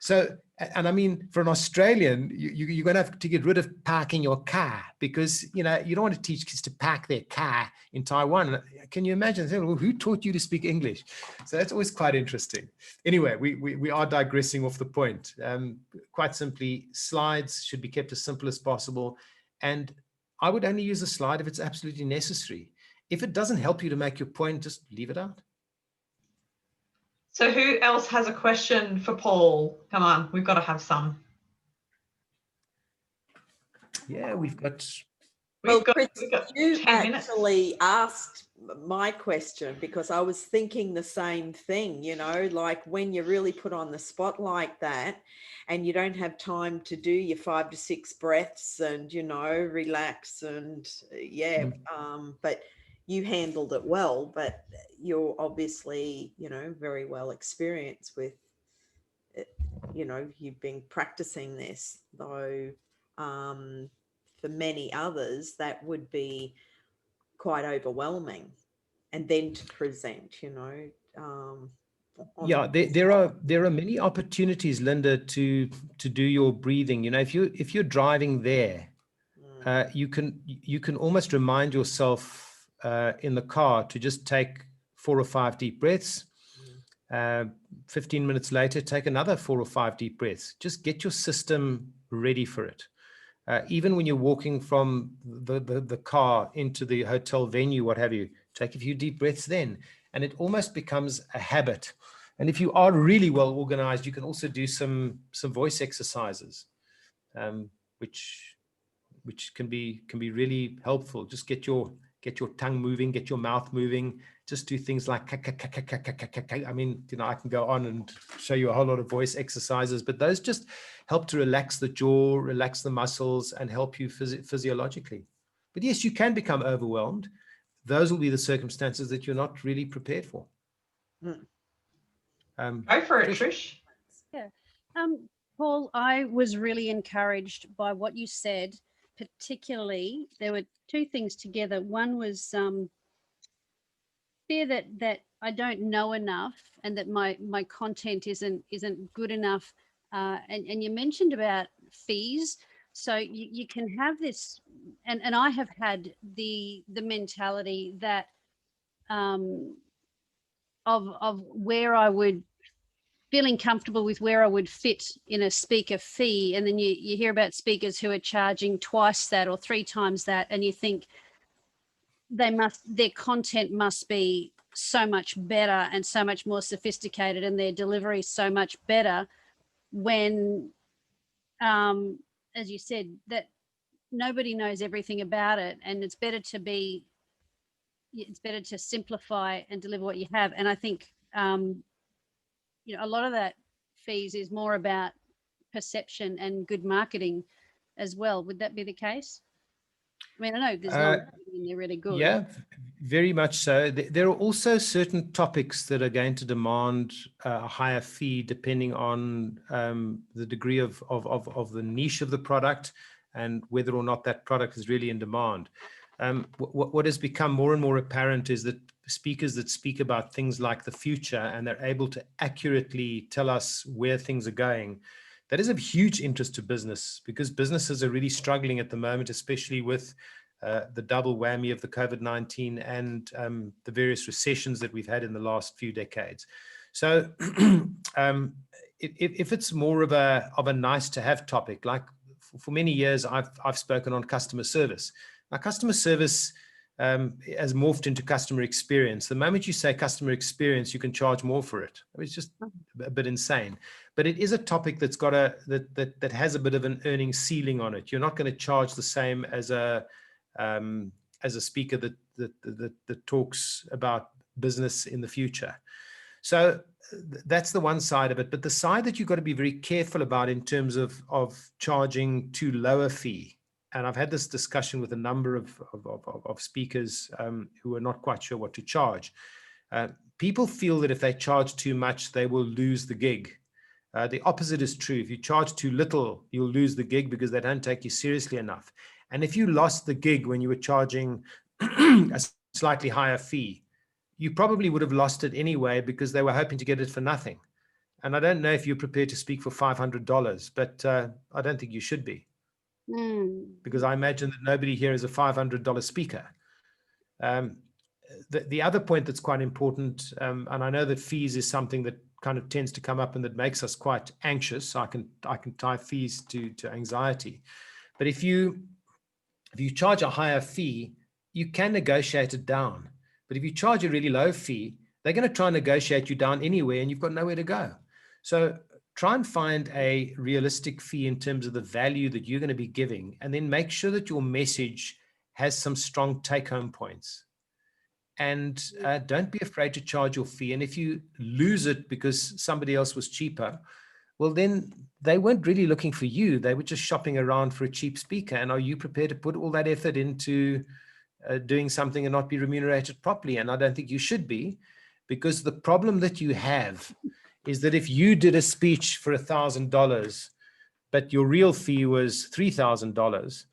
so, and I mean, for an Australian, you're going to have to get rid of parking your car, because, you don't want to teach kids to park their car in Taiwan. Can you imagine? Well, who taught you to speak English? So that's always quite interesting. Anyway, we are digressing off the point. Quite simply, slides should be kept as simple as possible. And I would only use a slide if it's absolutely necessary. If it doesn't help you to make your point, just leave it out. So who else has a question for Paul? Come on, we've got to have some. Yeah, we've got Chris, you 10 minutes. actually asked my question, because I was thinking the same thing, like when you're really put on the spot like that and you don't have time to do your 5 to 6 breaths and, relax and but you handled it well. But you're obviously, very well experienced with it, you've been practicing this, though. For many others, that would be quite overwhelming, and then to present, yeah, there are many opportunities, Linda, to do your breathing. If you're driving there, you can almost remind yourself in the car to just take 4 or 5 deep breaths. 15 minutes later, take another 4 or 5 deep breaths. Just get your system ready for it. Even when you're walking from the car into the hotel venue, what have you, take a few deep breaths then, and it almost becomes a habit. And if you are really well organized, you can also do some voice exercises, which can be really helpful. Just get your tongue moving, get your mouth moving. Just do things like I mean, I can go on and show you a whole lot of voice exercises, but those just help to relax the jaw, relax the muscles, and help you physiologically. But yes, you can become overwhelmed. Those will be the circumstances that you're not really prepared for. Go for it, Trish. Yeah. Paul, I was really encouraged by what you said, particularly, there were two things together. One was fear that I don't know enough and that my content isn't good enough. And you mentioned about fees. So you can have this, and I have had the mentality that of where I would, feeling comfortable with where I would fit in a speaker fee. And then you hear about speakers who are charging twice that or 3 times that, and you think their content must be so much better and so much more sophisticated and their delivery so much better, when as you said, that nobody knows everything about it, and it's better to simplify and deliver what you have. And I think a lot of that fees is more about perception and good marketing as well. Would that be the case? I mean, I know there's not, they're really good. Yeah, very much so. There are also certain topics that are going to demand a higher fee depending on the degree of the niche of the product and whether or not that product is really in demand. What has become more and more apparent is that speakers that speak about things like the future and they're able to accurately tell us where things are going, that is of huge interest to business, because businesses are really struggling at the moment, especially with the double whammy of the COVID-19 and the various recessions that we've had in the last few decades. So if it's more of a nice to have topic, like for many years, I've spoken on customer service. Now, customer service has morphed into customer experience. The moment you say customer experience, you can charge more for it. I mean, it's just a bit insane. But it is a topic that's got that has a bit of an earning ceiling on it. You're not going to charge the same as a speaker that talks about business in the future. So that's the one side of it. But the side that you've got to be very careful about in terms of charging too low a fee. And I've had this discussion with a number of speakers who are not quite sure what to charge. People feel that if they charge too much, they will lose the gig. The opposite is true. If you charge too little, you'll lose the gig because they don't take you seriously enough. And if you lost the gig when you were charging a slightly higher fee, you probably would have lost it anyway because they were hoping to get it for nothing. And I don't know if you're prepared to speak for $500, but I don't think you should be. Because I imagine that nobody here is a $500 speaker. The other point that's quite important, and I know that fees is something that kind of tends to come up and that makes us quite anxious. I can tie fees to anxiety. But if you charge a higher fee, you can negotiate it down. But if you charge a really low fee, they're going to try and negotiate you down anyway, and you've got nowhere to go. So try and find a realistic fee in terms of the value that you're going to be giving, and then make sure that your message has some strong take-home points. And don't be afraid to charge your fee. And if you lose it because somebody else was cheaper, well, then they weren't really looking for you. They were just shopping around for a cheap speaker. And are you prepared to put all that effort into doing something and not be remunerated properly? And I don't think you should be, because the problem that you have is that if you did a speech for $1,000, but your real fee was $3,000,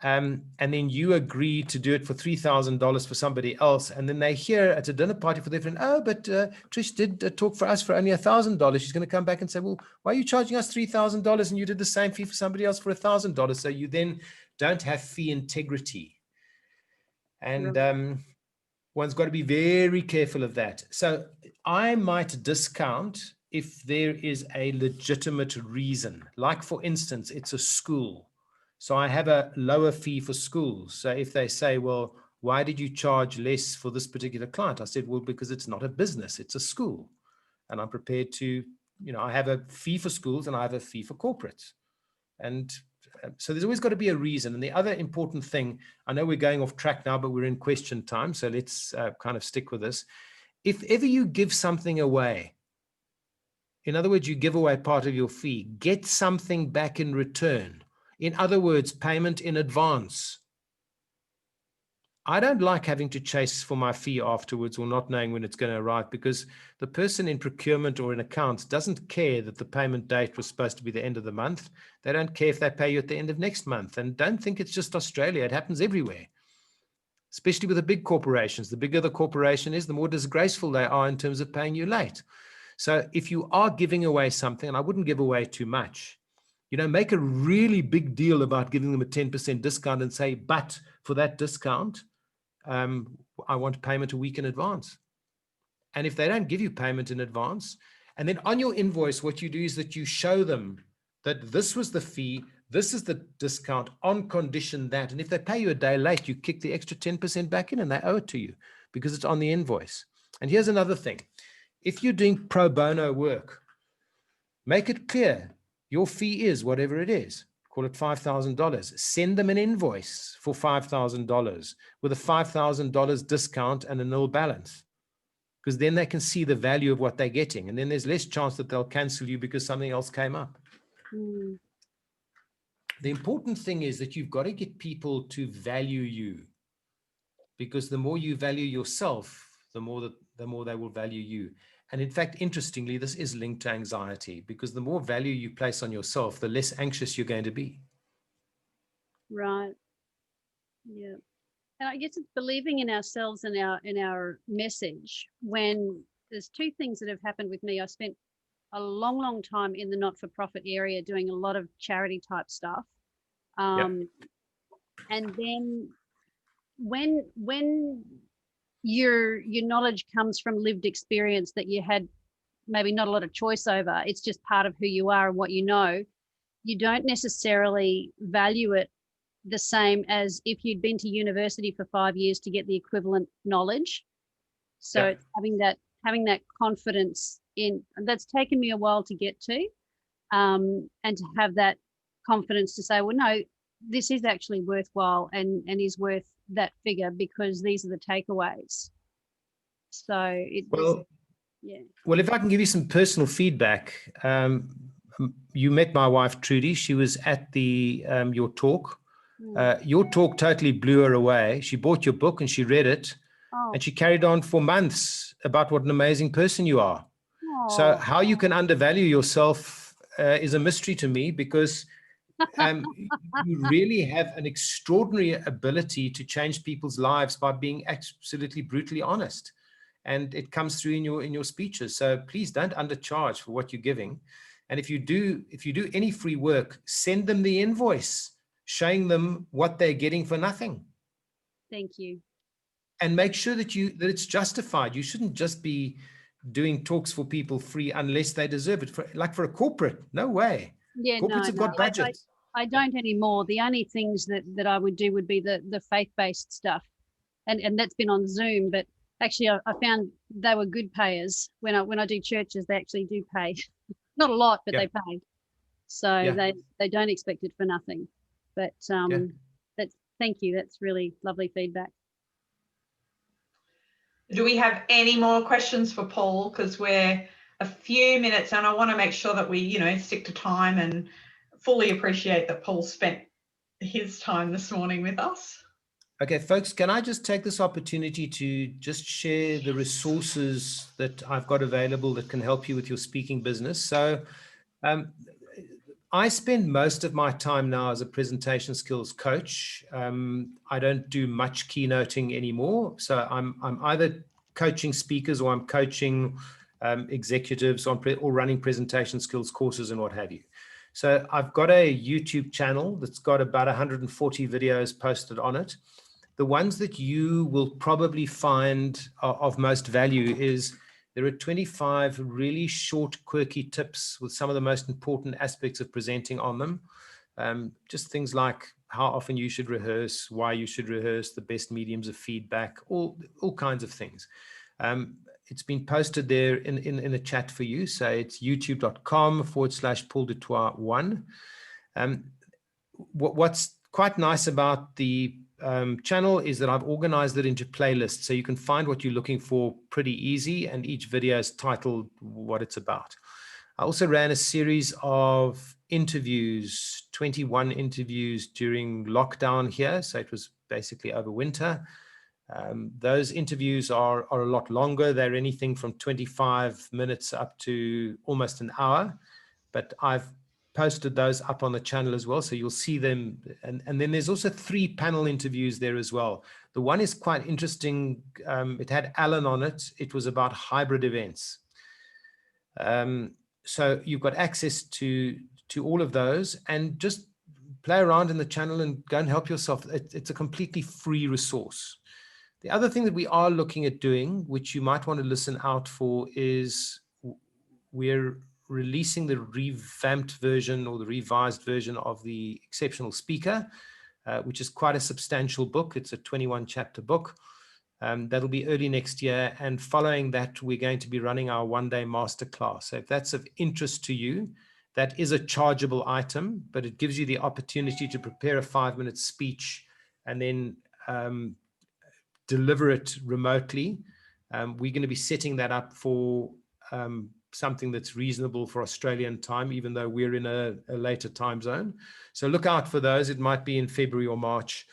and then you agree to do it for $3,000 for somebody else, and then they hear at a dinner party for their friend, oh, but Trish did talk for us for only $1,000. She's going to come back and say, well, why are you charging us $3,000 and you did the same fee for somebody else for $1,000? So you then don't have fee integrity. And one's got to be very careful of that. So I might discount if there is a legitimate reason. Like, for instance, it's a school. So I have a lower fee for schools. So if they say, well, why did you charge less for this particular client? I said, well, because it's not a business, it's a school. And I'm prepared to, I have a fee for schools and I have a fee for corporates. And so there's always got to be a reason. And the other important thing, I know we're going off track now, but we're in question time. So let's kind of stick with this. If ever you give something away, in other words, you give away part of your fee, get something back in return. In other words, payment in advance. I don't like having to chase for my fee afterwards or not knowing when it's going to arrive, because the person in procurement or in accounts doesn't care that the payment date was supposed to be the end of the month. They don't care if they pay you at the end of next month. And don't think it's just Australia. It happens everywhere, especially with the big corporations. The bigger the corporation is, the more disgraceful they are in terms of paying you late. So if you are giving away something, and I wouldn't give away too much, make a really big deal about giving them a 10% discount and say, but for that discount, I want payment a week in advance. And if they don't give you payment in advance, and then on your invoice, what you do is that you show them that this was the fee, this is the discount on condition that, and if they pay you a day late, you kick the extra 10% back in and they owe it to you because it's on the invoice. And here's another thing. If you're doing pro bono work, make it clear your fee is whatever it is. Call it $5,000. Send them an invoice for $5,000 with a $5,000 discount and a nil balance, because then they can see the value of what they're getting. And then there's less chance that they'll cancel you because something else came up. Mm. The important thing is that you've got to get people to value you, because the more you value yourself, the more they will value you. And in fact, interestingly, this is linked to anxiety, because the more value you place on yourself, the less anxious you're going to be. Right. Yeah. And I guess it's believing in ourselves and in our message. When there's two things that have happened with me. I spent a long, long time in the not-for-profit area doing a lot of charity type stuff. And then when your knowledge comes from lived experience that you had maybe not a lot of choice over, it's just part of who you are and what you know, you don't necessarily value it the same as if you'd been to university for 5 years to get the equivalent knowledge. So it's having that confidence in, that's taken me a while to get to, and to have that confidence to say, well, no, this is actually worthwhile and is worth that figure because these are the takeaways. So well, if I can give you some personal feedback, you met my wife Trudy. She was at the your talk. Your talk totally blew her away. She bought your book and she read it, and she carried on for months about what an amazing person you are. So how you can undervalue yourself is a mystery to me, because you really have an extraordinary ability to change people's lives by being absolutely brutally honest, and it comes through in your speeches. So please don't undercharge for what you're giving. And if you do any free work, send them the invoice showing them what they're getting for nothing. Thank you. And make sure that it's justified. You shouldn't just be doing talks for people free unless they deserve it. Like for a corporate, no way. Yeah, corporates have got budgets. I don't anymore. The only things that I would do would be the faith-based stuff, and that's been on Zoom. But actually, I found they were good payers. When I do churches, they actually do pay, not a lot, but they pay. So they don't expect it for nothing. But thank you. That's really lovely feedback. Do we have any more questions for Paul? Because we're a few minutes and I want to make sure that we, stick to time and fully appreciate that Paul spent his time this morning with us. Okay, folks, can I just take this opportunity to just share the resources that I've got available that can help you with your speaking business? So I spend most of my time now as a presentation skills coach. I don't do much keynoting anymore. So I'm either coaching speakers or I'm coaching executives or running presentation skills courses and what have you. So I've got a YouTube channel that's got about 140 videos posted on it. The ones that you will probably find of most value is there are 25 really short, quirky tips with some of the most important aspects of presenting on them. Just things like how often you should rehearse, why you should rehearse, the best mediums of feedback, all kinds of things. It's been posted there in the chat for you. So it's youtube.com/Paul du Toit 1. What's quite nice about the channel is that I've organized it into playlists, so you can find what you're looking for pretty easy, and each video is titled what it's about. I also ran a series of interviews, 21 interviews during lockdown here, so it was basically over winter. Those interviews are a lot longer. They're anything from 25 minutes up to almost an hour, but I've posted those up on the channel as well, so you'll see them. And then there's also 3 panel interviews there as well. The one is quite interesting. It had Alan on it. It was about hybrid events. So you've got access to all of those, and just play around in the channel and go and help yourself. It's a completely free resource. The other thing that we are looking at doing, which you might want to listen out for, is we're releasing the revamped version or the revised version of the Exceptional Speaker, which is quite a substantial book. It's a 21 chapter book. That'll be early next year. And following that, we're going to be running our one-day masterclass. So if that's of interest to you, that is a chargeable item, but it gives you the opportunity to prepare a 5-minute speech and then deliver it remotely. We're going to be setting that up for something that's reasonable for Australian time, even though we're in a later time zone. So look out for those. It might be in February or March.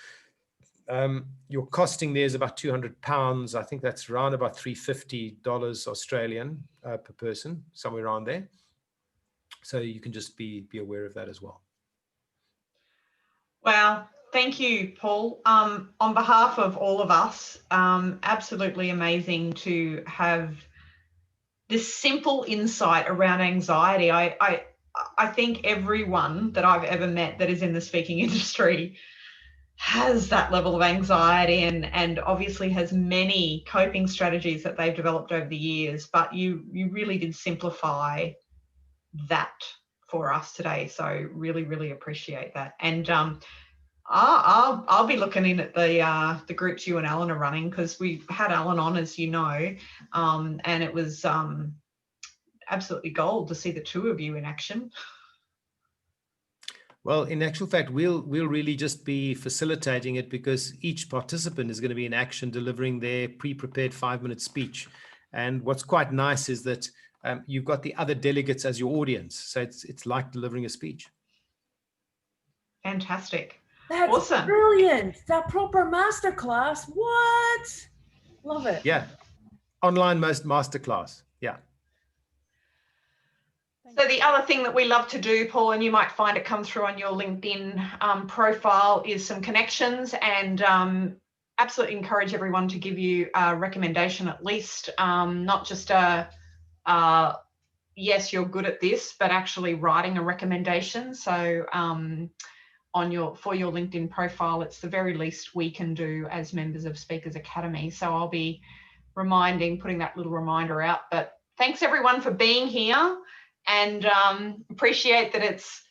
Your costing there is about £200. I think that's around about $350 Australian per person, somewhere around there. So you can just be aware of that as well. Wow. Thank you, Paul. On behalf of all of us, absolutely amazing to have this simple insight around anxiety. I think everyone that I've ever met that is in the speaking industry has that level of anxiety and obviously has many coping strategies that they've developed over the years, but you really did simplify that for us today. So really, really appreciate that. And I'll be looking in at the groups you and Alan are running, because we had Alan on, as you know, and it was absolutely gold to see the 2 of you in action. Well, in actual fact, we'll really just be facilitating it, because each participant is going to be in action delivering their pre-prepared 5-minute speech. And what's quite nice is that you've got the other delegates as your audience. So it's like delivering a speech. Fantastic. That's awesome. Brilliant. That proper masterclass. What? Love it. Yeah. Online masterclass. Yeah. So the other thing that we love to do, Paul, and you might find it come through on your LinkedIn profile, is some connections, and absolutely encourage everyone to give you a recommendation at least, not just a yes, you're good at this, but actually writing a recommendation. So for your LinkedIn profile, it's the very least we can do as members of Speakers Academy. So I'll be putting that little reminder out. But thanks everyone for being here, and appreciate that it's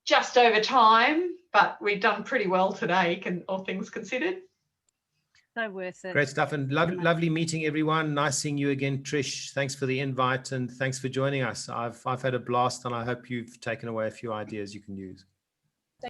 just over time, but we've done pretty well today, all things considered. So worth it. Great stuff, and lovely meeting everyone. Nice seeing you again, Trish. Thanks for the invite, and thanks for joining us. I've had a blast, and I hope you've taken away a few ideas you can use.